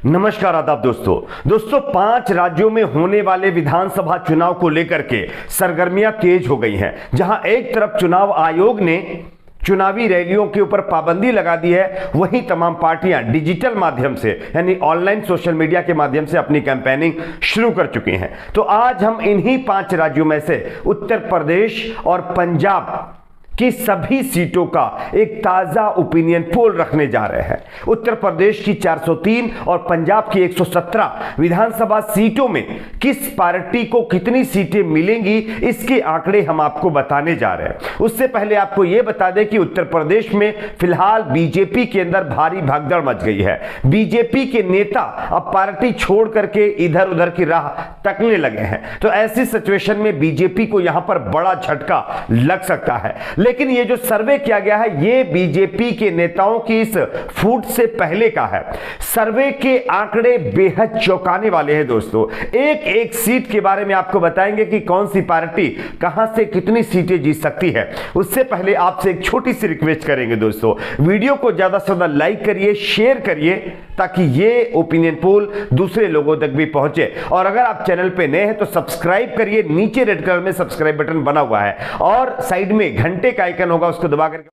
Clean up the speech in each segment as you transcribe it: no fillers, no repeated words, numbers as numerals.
नमस्कार आदाब दोस्तों 5 राज्यों में होने वाले विधानसभा चुनाव को लेकर के सरगर्मियां तेज हो गई हैं। जहां एक तरफ चुनाव आयोग ने चुनावी रैलियों के ऊपर पाबंदी लगा दी है, वहीं तमाम पार्टियां डिजिटल माध्यम से यानी ऑनलाइन सोशल मीडिया के माध्यम से अपनी कैंपेनिंग शुरू कर चुकी हैं। तो आज हम इन्हीं 5 राज्यों में से उत्तर प्रदेश और पंजाब की सभी सीटों का एक ताजा ओपिनियन पोल रखने जा रहे हैं। उत्तर प्रदेश की 403 और पंजाब की 117 विधानसभा सीटों में किस पार्टी को कितनी सीटें मिलेंगी, इसके आंकड़े हम आपको बताने जा रहे हैं। उससे पहले आपको यह बता दें कि उत्तर प्रदेश में फिलहाल बीजेपी के अंदर भारी भगदड़ मच गई है। बीजेपी के नेता अब पार्टी छोड़ करके इधर उधर की राह तकने लगे हैं। तो ऐसी सिचुएशन में बीजेपी को यहां पर बड़ा झटका लग सकता है। लेकिन ये जो सर्वे किया गया है, ये बीजेपी के नेताओं की इस फूट से पहले का है। सर्वे के आंकड़े बेहद चौंकाने वाले हैं दोस्तों। एक एक सीट के बारे में आपको बताएंगे कि कौन सी पार्टी कहां से कितनी सीटें जीत सकती है। उससे पहले आपसे एक छोटी सी रिक्वेस्ट करेंगे दोस्तों, वीडियो को ज्यादा से ज्यादा लाइक करिए, शेयर करिए, ताकि ये ओपिनियन पोल दूसरे लोगों तक भी पहुंचे। और अगर आप चैनल पे नए हैं तो सब्सक्राइब करिए, नीचे रेड कलर में सब्सक्राइब बटन बना हुआ है और साइड में घंटे का आइकन होगा, उसको दबा करके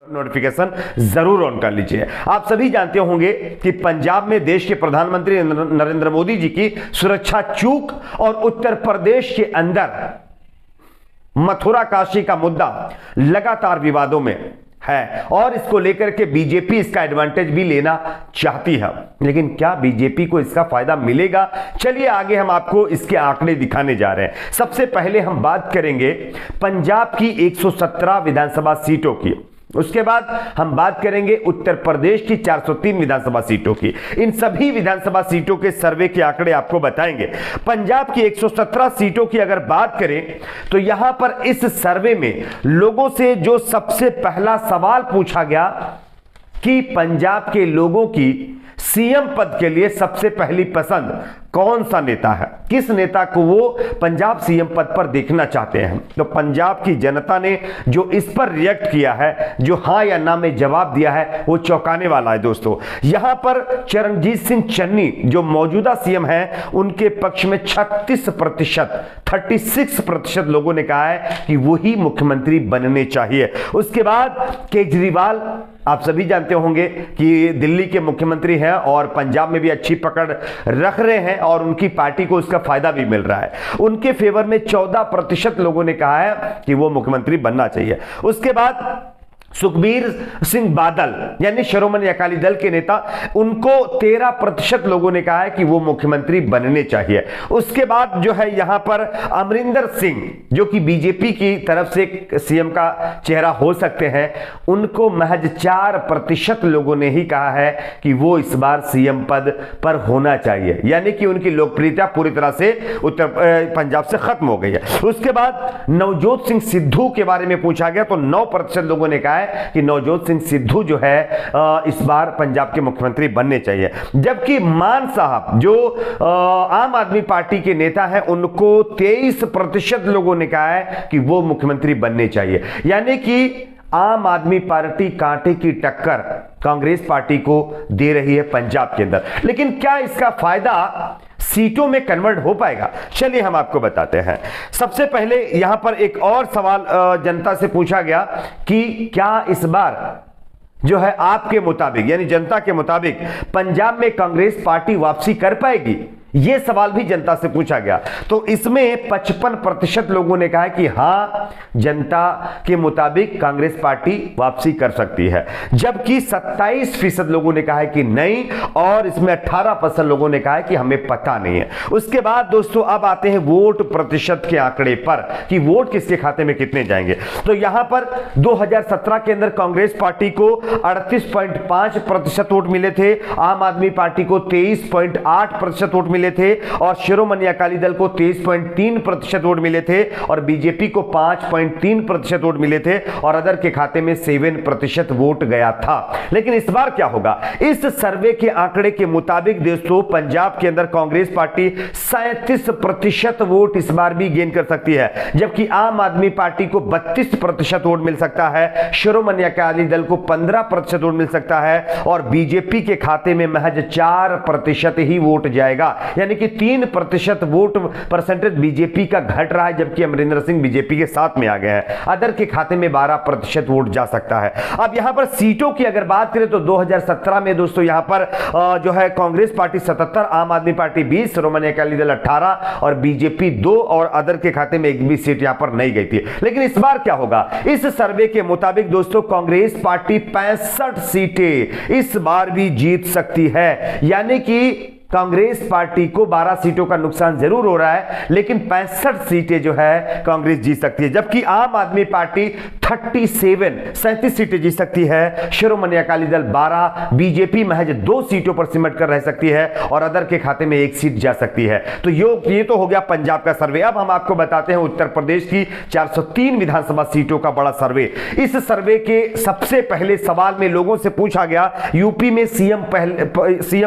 नोटिफिकेशन जरूर ऑन कर लीजिए। आप सभी जानते होंगे कि पंजाब में देश के प्रधानमंत्री नरेंद्र मोदी जी की सुरक्षा चूक और उत्तर प्रदेश के अंदर मथुरा काशी का मुद्दा लगातार विवादों में है और इसको लेकर के बीजेपी इसका एडवांटेज भी लेना चाहती है। लेकिन क्या बीजेपी को इसका फायदा मिलेगा? चलिए आगे हम आपको इसके आंकड़े दिखाने जा रहे हैं। सबसे पहले हम बात करेंगे पंजाब की 117 विधानसभा सीटों की, उसके बाद हम बात करेंगे उत्तर प्रदेश की 403 विधानसभा सीटों की। इन सभी विधानसभा सीटों के सर्वे के आंकड़े आपको बताएंगे। पंजाब की 117 सीटों की अगर बात करें तो यहां पर इस सर्वे में लोगों से जो सबसे पहला सवाल पूछा गया कि पंजाब के लोगों की सीएम पद के लिए सबसे पहली पसंद कौन सा नेता है, किस नेता को वो पंजाब सीएम पद पर देखना चाहते हैं। तो पंजाब की जनता ने जो इस पर रिएक्ट किया है, जो हां या ना में जवाब दिया है, वो चौंकाने वाला है दोस्तों। यहां पर चरणजीत सिंह चन्नी जो मौजूदा सीएम है, उनके पक्ष में 36% लोगों ने कहा है कि वही मुख्यमंत्री बनने चाहिए। उसके बाद केजरीवाल, आप सभी जानते होंगे कि दिल्ली के मुख्यमंत्री हैं और पंजाब में भी अच्छी पकड़ रख रहे हैं और उनकी पार्टी को उसका फायदा भी मिल रहा है। उनके फेवर में 14% लोगों ने कहा है कि वो मुख्यमंत्री बनना चाहिए। उसके बाद सुखबीर सिंह बादल यानी शिरोमणि अकाली दल के नेता, उनको 13% लोगों ने कहा है कि वो मुख्यमंत्री बनने चाहिए। उसके बाद जो है यहां पर अमरिंदर सिंह जो कि बीजेपी की तरफ से सीएम का चेहरा हो सकते हैं, उनको महज 4% लोगों ने ही कहा है कि वो इस बार सीएम पद पर होना चाहिए, यानी कि उनकी लोकप्रियता पूरी तरह से पंजाब से खत्म हो गई है। उसके बाद नवजोत सिंह सिद्धू के बारे में पूछा गया तो 9% लोगों ने कहा है कि नवजोत सिंह सिद्धू जो है इस बार पंजाब के मुख्यमंत्री बनने चाहिए। जबकि मान साहब जो आम आदमी पार्टी के नेता हैं, उनको 23% लोगों ने कहा है कि वो मुख्यमंत्री बनने चाहिए। यानी कि आम आदमी पार्टी कांटे की टक्कर कांग्रेस पार्टी को दे रही है पंजाब के अंदर। लेकिन क्या इसका फायदा सीटों में कन्वर्ट हो पाएगा? चलिए हम आपको बताते हैं। सबसे पहले यहां पर एक और सवाल जनता से पूछा गया कि क्या इस बार जो है आपके मुताबिक यानी जनता के मुताबिक पंजाब में कांग्रेस पार्टी वापसी कर पाएगी? यह सवाल भी जनता से पूछा गया। तो इसमें 55% लोगों ने कहा है कि हां, जनता के मुताबिक कांग्रेस पार्टी वापसी कर सकती है, जबकि 27% लोगों ने कहा है कि नहीं, और इसमें 18% लोगों ने कहा है कि हमें पता नहीं है। उसके बाद दोस्तों अब आते हैं वोट प्रतिशत के आंकड़े पर कि वोट किसके खाते में कितने जाएंगे। तो यहां पर 2017 के अंदर कांग्रेस पार्टी को 38.5% वोट मिले थे, आम आदमी पार्टी को 23.8% वोट मिले मिले थे और शिरोमणि अकाली दल को 23.3% वोट मिले थे और बीजेपी को 5.3% वोट मिले थे और अदर के खाते में 7% वोट गया था। लेकिन इस बार क्या होगा? इस सर्वे के आंकड़े के मुताबिक दोस्तों पंजाब के अंदर कांग्रेस पार्टी 37% वोट इस बार भी गेन कर सकती है, जबकि आम आदमी पार्टी को 32% वोट मिल सकता है, शिरोमणि अकाली दल को 15% वोट मिल सकता है और बीजेपी के खाते में महज 4% ही वोट जाएगा। यानी कि 3% वोट परसेंटेज बीजेपी का घट रहा है, जबकि अमरिंदर सिंह बीजेपी के साथ में आ गए हैं। अदर के खाते में 12% वोट जा सकता है। अब यहां पर सीटों की अगर बात करें तो 2017 में दोस्तों यहां पर जो है कांग्रेस पार्टी 77, आम आदमी पार्टी 20, शिरोमणि अकाली दल 18 और बीजेपी 2 और अदर के खाते में एक भी सीट यहां पर नहीं गई थी। लेकिन इस बार क्या होगा? इस सर्वे के मुताबिक दोस्तों कांग्रेस पार्टी 65 सीटें इस बार भी जीत सकती है। यानी कि कांग्रेस पार्टी को 12 सीटों का नुकसान जरूर हो रहा है, लेकिन 65 सीटें जो है कांग्रेस जीत सकती है, जबकि आम आदमी पार्टी 37 सीटें जीत सकती है, शिरोमणि अकाली दल 12, बीजेपी महज 2 सीटों पर सिमट कर रह सकती है और अदर के खाते में 1 सीट जा सकती है। तो ये तो हो गया पंजाब का सर्वे। अब हम आपको बताते हैं उत्तर प्रदेश की 403 विधानसभा सीटों का बड़ा सर्वे। इस सर्वे के सबसे पहले सवाल में लोगों से पूछा गया, यूपी में सीएम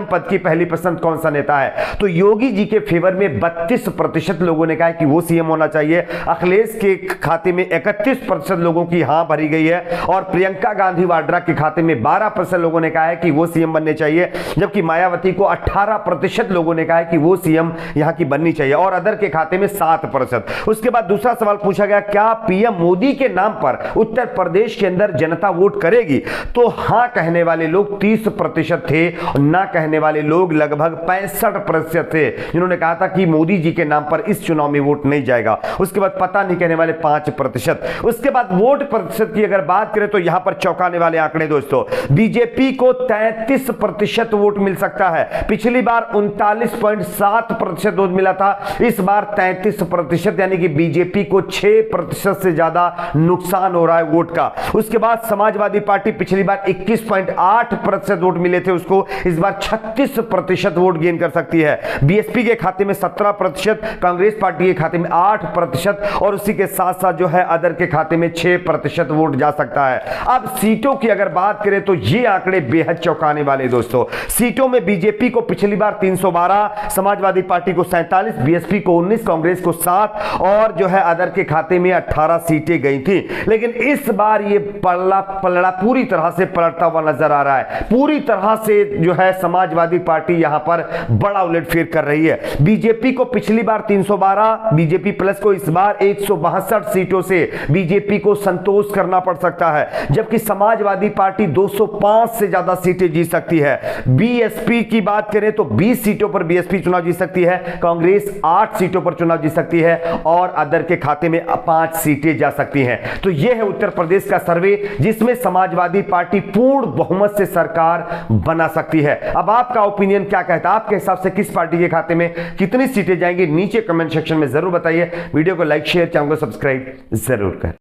पद की पहली पसंद कौन सा नेता है? तो योगी जी के फेवर में 32% लोगों ने कहा कि वो सीएम होना चाहिए। अखिलेश के खाते में 31% लोगों की हां भरी गई है और प्रियंका गांधी वाड्रा के खाते में 12% लोगों ने कहा है कि वो सीएम बनने चाहिए, जबकि मायावती को 18% लोगों ने कहा है कि वो सीएम यहां की बननी चाहिए और अदर के खाते में 7%। उसके बाद दूसरा सवाल पूछा गया, क्या पीएम मोदी के नाम पर उत्तर प्रदेश के अंदर जनता वोट करेगी? तो हां कहने वाले लोग 30% थे और ना कहने वाले लोग लगभग 65% थे, जिन्होंने कहा था कि मोदी जी के नाम पर इस चुनाव में वोट नहीं जाएगा। उसके बाद पता नहीं कहने वाले 5%। उसके बाद वोट प्रतिशत की अगर बात करें तो यहां पर चौंकाने वाले आंकड़े दोस्तों, बीजेपी को 33% वोट मिल सकता है। पिछली बार 39.7% वोट मिला था, इस बार 33%, यानी कि बीजेपी को 6% से ज्यादा नुकसान हो रहा है वोट का। उसके बाद समाजवादी पार्टी पिछली बार 21.8% वोट मिले थे उसको, इस बार 36% वोट गेन कर सकती है। बीएसपी के खाते में 17%, कांग्रेस पार्टी के खाते में 8% और उसी के साथ साथ जो है अदर के खाते में 6% वोट जा सकता है। अब सीटों की अगर बात करें तो ये आंकड़े बेहद चौंकाने वाले दोस्तों। सीटों में बीजेपी को पिछली बार 312, समाजवादी पार्टी को 47, बीएसपी को 19, कांग्रेस को 7 और जो है अदर के खाते में 18 सीटें गई थी। लेकिन इस बार ये पलड़ा पूरी तरह से पलटता हुआ नजर आ रहा है। पूरी तरह से जो है समाजवादी पार्टी यहां पर बड़ा उलटफेर कर रही है। बीजेपी को पिछली बार 312, बीजेपी प्लस को इस बार 162 सीटों से बीजेपी को संतोष करना पड़ सकता है, जबकि समाजवादी पार्टी 205 से ज्यादा सीटें जीत सकती है। बीएसपी की बात करें तो 20 सीटों पर बीएसपी चुनाव जीत सकती है, कांग्रेस 8 सीटों पर चुनाव जीत सकती है और अदर के खाते में 5 सीटें जा सकती हैं। तो यह है उत्तर प्रदेश का सर्वे, जिसमें समाजवादी पार्टी पूर्ण बहुमत से सरकार बना सकती है। अब आपका ओपिनियन क्या कहता है? आपके हिसाब से किस पार्टी के खाते में कितनी सीटें जाएंगी? नीचे कमेंट सेक्शन में जरूर बताइए। वीडियो को लाइक, शेयर, चैनल को सब्सक्राइब जरूर करें।